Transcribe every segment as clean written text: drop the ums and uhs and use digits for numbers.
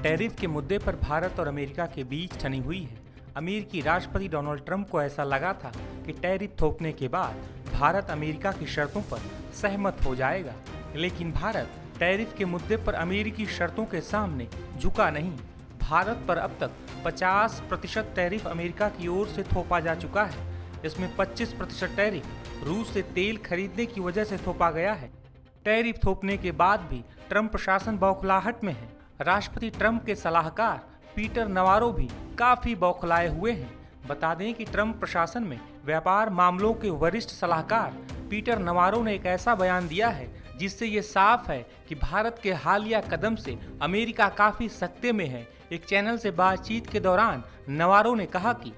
Tariff के मुद्दे पर भारत और अमेरिका के बीच ठनी हुई है। अमेरिकी राष्ट्रपति डोनाल्ड ट्रंप को ऐसा लगा था कि टैरिफ थोपने के बाद भारत अमेरिका की शर्तों पर सहमत हो जाएगा, लेकिन भारत टैरिफ के मुद्दे पर अमेरिकी शर्तों के सामने झुका नहीं। भारत पर अब तक 50% टैरिफ अमेरिका की ओर से थोपा जा चुका है। इसमें 25% टैरिफ रूस से तेल खरीदने की वजह से थोपा गया है। टैरिफ थोपने के बाद भी ट्रंप प्रशासन बौखलाहट में है। राष्ट्रपति ट्रंप के सलाहकार पीटर नवारो भी काफी बौखलाए हुए हैं। बता दें कि ट्रंप प्रशासन में व्यापार मामलों के वरिष्ठ सलाहकार पीटर नवारो ने एक ऐसा बयान दिया है जिससे ये साफ है कि भारत के हालिया कदम से अमेरिका काफी सख्ते में है। एक चैनल से बातचीत के दौरान नवारो ने कहा कि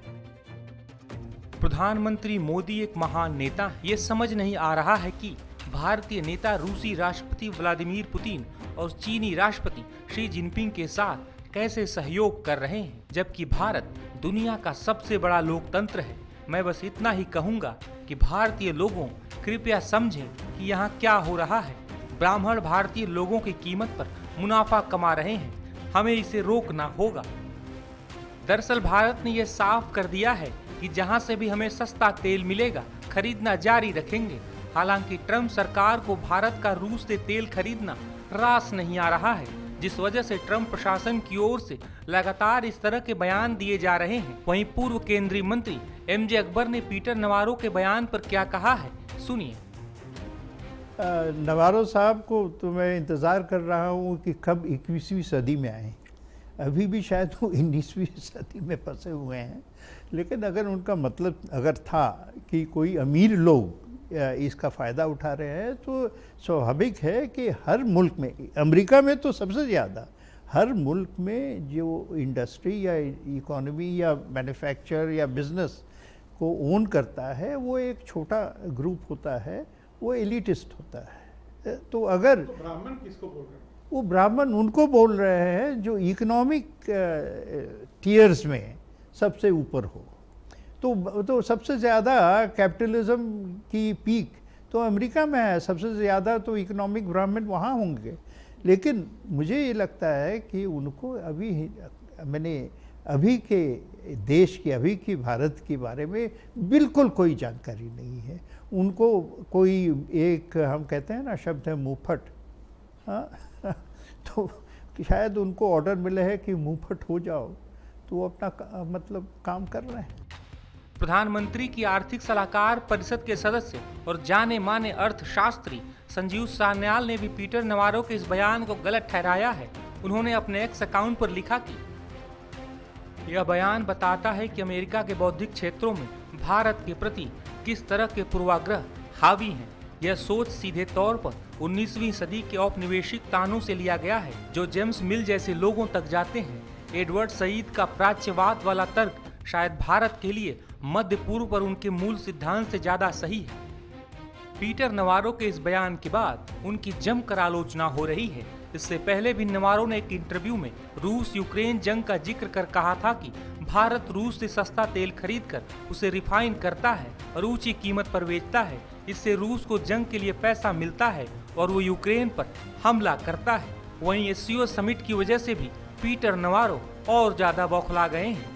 प्रधानमंत्री मोदी एक महान नेता, ये समझ नहीं आ रहा है कि भारतीय नेता रूसी राष्ट्रपति व्लादिमीर पुतिन और चीनी राष्ट्रपति शी जिनपिंग के साथ कैसे सहयोग कर रहे हैं, जबकि भारत दुनिया का सबसे बड़ा लोकतंत्र है। मैं बस इतना ही कहूंगा कि भारतीय लोगों कृपया समझें कि यहाँ क्या हो रहा है। ब्राह्मण भारतीय लोगों की कीमत पर मुनाफा कमा रहे हैं, हमें इसे रोकना होगा। दरअसल भारत ने यह साफ कर दिया है कि जहां से भी हमें सस्ता तेल मिलेगा खरीदना जारी रखेंगे। हालांकि ट्रंप सरकार को भारत का रूस से तेल खरीदना रास नहीं आ रहा है, जिस वजह से ट्रंप प्रशासन की ओर से लगातार इस तरह के बयान दिए जा रहे हैं। वहीं पूर्व केंद्रीय मंत्री एमजे अकबर ने पीटर नवारो के बयान पर क्या कहा है, सुनिए। नवारो साहब को तो मैं इंतज़ार कर रहा हूँ कि कब 21वीं सदी में आए। अभी भी शायद वो 19वीं सदी में फंसे हुए हैं। लेकिन अगर उनका मतलब अगर था कि कोई अमीर लोग इसका फ़ायदा उठा रहे हैं, तो स्वाभाविक है कि हर मुल्क में, अमेरिका में तो सबसे ज़्यादा, हर मुल्क में जो इंडस्ट्री या इकोनॉमी या मैन्युफैक्चर या बिजनेस को ओन करता है वो एक छोटा ग्रुप होता है, वो एलिटिस्ट होता है। तो अगर तो ब्राह्मण किसको बोल रहे हैं? वो ब्राह्मण उनको बोल रहे हैं जो इकोनॉमिक टीयर्स में सबसे ऊपर हो। तो सबसे ज़्यादा कैपिटलिज्म की पीक तो अमेरिका में है, सबसे ज़्यादा तो इकोनॉमिक ब्राह्मण वहाँ होंगे। लेकिन मुझे ये लगता है कि उनको अभी के देश की, अभी की भारत के बारे में बिल्कुल कोई जानकारी नहीं है। उनको कोई एक, हम कहते हैं ना शब्द है मुंहफट, हाँ तो शायद उनको ऑर्डर मिले है कि मुंहफट हो जाओ, तो वो अपना मतलब काम कर रहे हैं। प्रधानमंत्री की आर्थिक सलाहकार परिषद के सदस्य और जाने माने अर्थशास्त्री संजीव सान्याल ने भी पीटर नवारो के इस बयान को गलत ठहराया है। उन्होंने अपने एक्स अकाउंट पर लिखा कि यह बयान बताता है कि अमेरिका के बौद्धिक क्षेत्रों में भारत के प्रति किस तरह के पूर्वाग्रह हावी हैं। यह सोच सीधे तौर पर 19वीं सदी के औपनिवेशिक तानों से लिया गया है, जो जेम्स मिल जैसे लोगों तक जाते हैं। एडवर्ड सईद का प्राच्यवाद वाला तर्क शायद भारत के लिए मध्य पूर्व पर उनके मूल सिद्धांत से ज्यादा सही है। पीटर नवारो के इस बयान के बाद उनकी जमकर आलोचना हो रही है। इससे पहले भी नवारो ने एक इंटरव्यू में रूस यूक्रेन जंग का जिक्र कर कहा था कि भारत रूस से सस्ता तेल खरीदकर उसे रिफाइन करता है और ऊंची कीमत पर बेचता है। इससे रूस को जंग के लिए पैसा मिलता है और वो यूक्रेन पर हमला करता है। वहीं एससीओ समिट की वजह से भी पीटर नवारो और ज्यादा बौखला गए हैं।